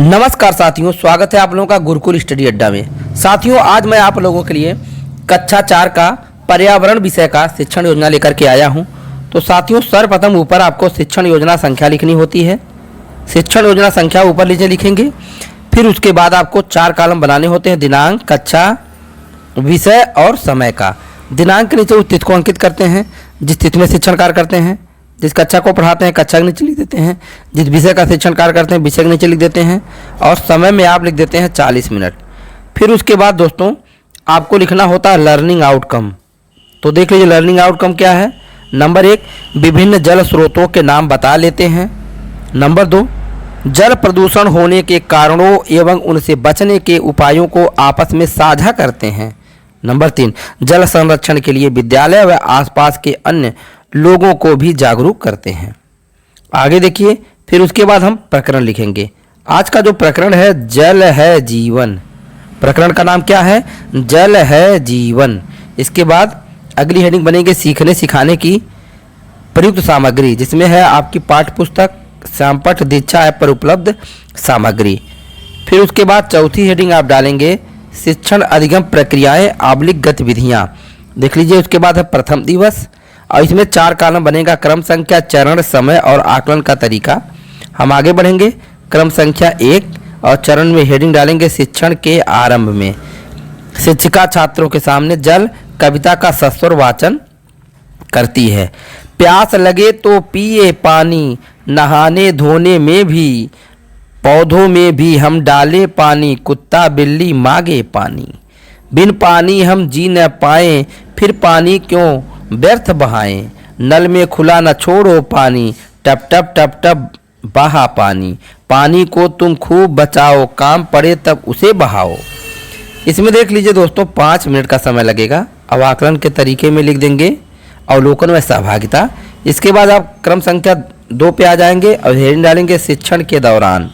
नमस्कार साथियों, स्वागत है आप लोगों का गुरुकुल स्टडी अड्डा में। साथियों, आज मैं आप लोगों के लिए कक्षा 4 का पर्यावरण विषय का शिक्षण योजना लेकर के आया हूं। तो साथियों, सर्वप्रथम ऊपर आपको शिक्षण योजना संख्या लिखनी होती है। शिक्षण योजना संख्या ऊपर नीचे लिखेंगे। फिर उसके बाद आपको 4 कॉलम बनाने होते हैं, दिनांक, कक्षा, विषय और समय का। दिनांक के नीचे उस तिथि को अंकित करते हैं जिस तिथि में शिक्षण कार्य करते हैं। जिस कक्षा को पढ़ाते हैं कक्षा के नीचे लिख देते हैं। जिस विषय का शिक्षण कार्य करते हैं विषय के नीचे लिख देते हैं। और समय में आप लिख देते हैं 40 मिनट। फिर उसके बाद दोस्तों आपको लिखना होता है लर्निंग आउटकम। तो देख लीजिए लर्निंग आउटकम क्या है। नंबर 1, विभिन्न जल स्रोतों के नाम बता लेते हैं। नंबर 2, जल प्रदूषण होने के कारणों एवं उनसे बचने के उपायों को आपस में साझा करते हैं। नंबर 3, जल संरक्षण के लिए विद्यालय व आसपास के अन्य लोगों को भी जागरूक करते हैं। आगे देखिए, फिर उसके बाद हम प्रकरण लिखेंगे। आज का जो प्रकरण है जल है जीवन। प्रकरण का नाम क्या है? जल है जीवन। इसके बाद अगली हेडिंग बनेगी सीखने सिखाने की प्रयुक्त सामग्री, जिसमें है आपकी पाठ्य पुस्तक, श्यामपट्ट दीक्षा ऐप पर उपलब्ध सामग्री। फिर उसके बाद चौथी हेडिंग आप डालेंगे शिक्षण अधिगम प्रक्रियाएं आबलिक गतिविधियां। देख लीजिए, उसके बाद है प्रथम दिवस और इसमें 4 कॉलम बनेगा, क्रम संख्या, चरण, समय और आकलन का तरीका। हम आगे बढ़ेंगे। क्रम संख्या 1 और चरण में हेडिंग डालेंगे शिक्षण के आरंभ में। शिक्षिका छात्रों के सामने जल कविता का सस्वर वाचन करती है। प्यास लगे तो पिए पानी, नहाने धोने में भी, पौधों में भी हम डाले पानी, कुत्ता बिल्ली मांगे पानी। बिन पानी हम जी न पाए, फिर पानी क्यों व्यर्थ बहाएं। नल में खुला न छोड़ो पानी, टप टप टप टप बहा पानी। पानी को तुम खूब बचाओ, काम पड़े तब उसे बहाओ। इसमें देख लीजिए दोस्तों 5 मिनट का समय लगेगा। अब आकलन के तरीके में लिख देंगे अवलोकन व सहभागिता। इसके बाद आप क्रम संख्या 2 पे आ जाएंगे और हेडिंग डालेंगे शिक्षण के दौरान।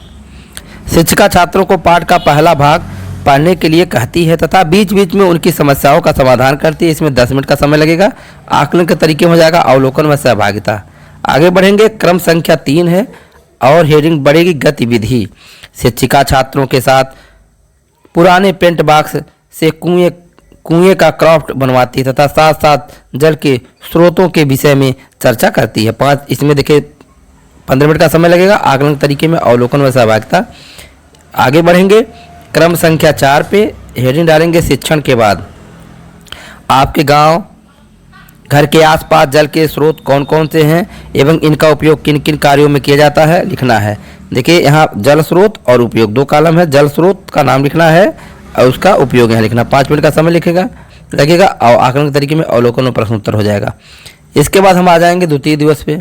शिक्षिका छात्रों को पाठ का पहला भाग पढ़ने के लिए कहती है तथा बीच बीच में उनकी समस्याओं का समाधान करती है। इसमें 10 मिनट का समय लगेगा। आकलन के तरीके में हो जाएगा अवलोकन व सहभागिता। आगे बढ़ेंगे। क्रम संख्या 3 है और हेडिंग बढ़ेगी गतिविधि। शिक्षिका छात्रों के साथ पुराने पेंट बॉक्स से कुएं का क्राफ्ट बनवाती है तथा साथ साथ जल के स्रोतों के विषय में चर्चा करती है। 5 इसमें देखिए 15 मिनट का समय लगेगा। आकलन के तरीके में अवलोकन व सहभागिता। आगे बढ़ेंगे। क्रम संख्या 4 पे हेडिंग डालेंगे शिक्षण के बाद। आपके गांव घर के आसपास जल के स्रोत कौन कौन से हैं एवं इनका उपयोग किन किन कार्यों में किया जाता है लिखना है। देखिए यहाँ जल स्रोत और उपयोग 2 कॉलम है। जल स्रोत का नाम लिखना है और उसका उपयोग यहाँ लिखना। 5 मिनट का समय लगेगा और आकलन के तरीके में अवलोकन और प्रश्न उत्तर हो जाएगा। इसके बाद हम आ जाएंगे द्वितीय दिवस पे।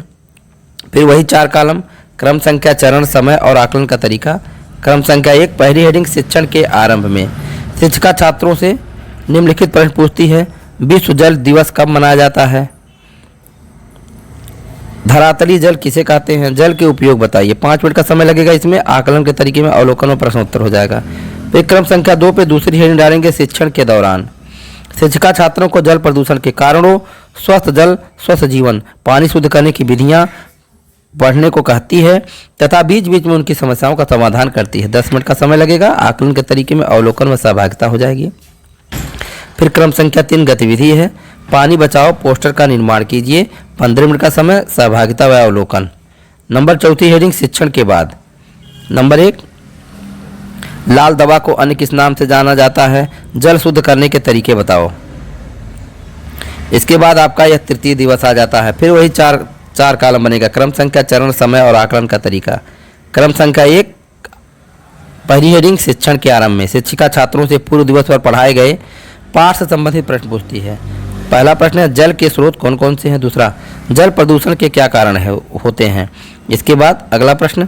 फिर वही 4 कॉलम, क्रम संख्या, चरण, समय और आकलन का तरीका। क्रम संख्या 1 पहली हेडिंग शिक्षण के आरंभ में। शिक्षिका छात्रों से निम्नलिखित प्रश्न पूछती है। विश्व जल दिवस कब मनाया जाता है? धरातली जल किसे कहते हैं? जल के उपयोग बताइए। 5 मिनट का समय लगेगा। इसमें आकलन के तरीके में अवलोकन और प्रश्न उत्तर हो जाएगा। फिर क्रम संख्या 2 पे दूसरी हेडिंग डालेंगे शिक्षण के दौरान। शिक्षिका छात्रों को जल प्रदूषण के कारणों, स्वस्थ जल स्वस्थ जीवन, पानी शुद्ध करने की विधियां पढ़ने को कहती है तथा बीच बीच में उनकी समस्याओं का समाधान करती है। 10 मिनट का समय लगेगा। आकलन के तरीके में अवलोकन व सहभागिता हो जाएगी। फिर क्रम संख्या 3 गतिविधि है। पानी बचाओ पोस्टर का निर्माण कीजिए। 15 मिनट का समय, सहभागिता व अवलोकन। नंबर 4 हेडिंग शिक्षण के बाद। नंबर 1, लाल दवा को अन्य किस नाम से जाना जाता है? जल शुद्ध करने के तरीके बताओ। इसके बाद आपका यह तृतीय दिवस आ जाता है। फिर वही 4 कॉलम बनेगा, क्रम संख्या, चरण, समय और आकलन का तरीका। क्रम संख्या 1 पहली हेडिंग शिक्षण के आरंभ में। शिक्षिका छात्रों से पूर्व दिवस पर पढ़ाए गए पाठ से संबंधित प्रश्न पूछती है। पहला प्रश्न है जल के स्रोत कौन कौन से हैं। दूसरा, जल प्रदूषण के क्या कारण होते हैं। इसके बाद अगला प्रश्न,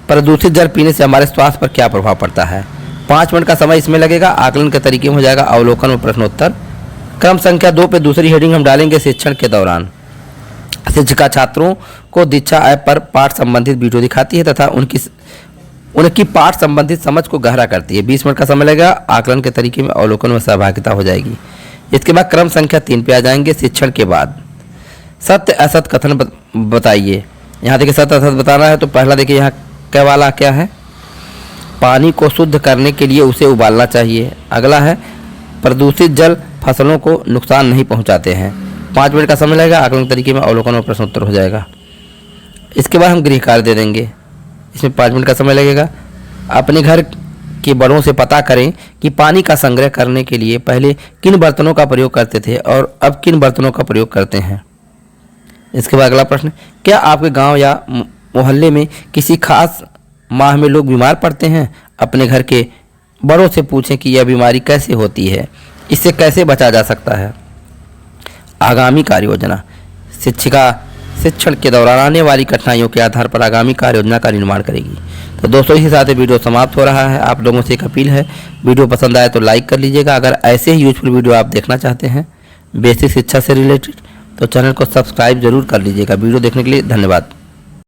प्रदूषित जल पीने से हमारे स्वास्थ्य पर क्या प्रभाव पड़ता है। 5 मिनट का समय इसमें लगेगा। आकलन के तरीके में हो जाएगा अवलोकन और प्रश्नोत्तर। क्रम संख्या 2 पे दूसरी हेडिंग हम डालेंगे शिक्षण के दौरान। शिक्षिका छात्रों को दीक्षा ऐप पर पाठ संबंधित वीडियो दिखाती है तथा उनकी पाठ संबंधित समझ को गहरा करती है। 20 मिनट का समय लगेगा। आकलन के तरीके में अवलोकन व सहभागिता हो जाएगी। इसके बाद क्रम संख्या 3 पे आ जाएंगे शिक्षण के बाद। सत्य असत कथन बताइए। यहाँ देखिए सत्य असत बताना है। तो पहला देखिए यहाँ क्या वाला क्या है, पानी को शुद्ध करने के लिए उसे उबालना चाहिए। अगला है प्रदूषित जल फसलों को नुकसान नहीं पहुंचाते हैं। 5 मिनट का समय लगेगा, आकलन तरीके में अवलोकन और प्रश्न उत्तर हो जाएगा। इसके बाद हम गृह कार्य दे देंगे, इसमें 5 मिनट का समय लगेगा। अपने घर के बड़ों से पता करें कि पानी का संग्रह करने के लिए पहले किन बर्तनों का प्रयोग करते थे और अब किन बर्तनों का प्रयोग करते हैं। इसके बाद अगला प्रश्न, क्या आपके गांव या मोहल्ले में किसी खास माह में लोग बीमार पड़ते हैं? अपने घर के बड़ों से पूछें कि यह बीमारी कैसे होती है, इससे कैसे बचा जा सकता है। आगामी कार्य योजना, शिक्षिका शिक्षण के दौरान आने वाली कठिनाइयों के आधार पर आगामी कार्य योजना का निर्माण करेगी। तो दोस्तों, इसी साथ वीडियो समाप्त हो रहा है। आप लोगों से एक अपील है, वीडियो पसंद आए तो लाइक कर लीजिएगा। अगर ऐसे ही यूजफुल वीडियो आप देखना चाहते हैं बेसिक शिक्षा से रिलेटेड, तो चैनल को सब्सक्राइब जरूर कर लीजिएगा। वीडियो देखने के लिए धन्यवाद।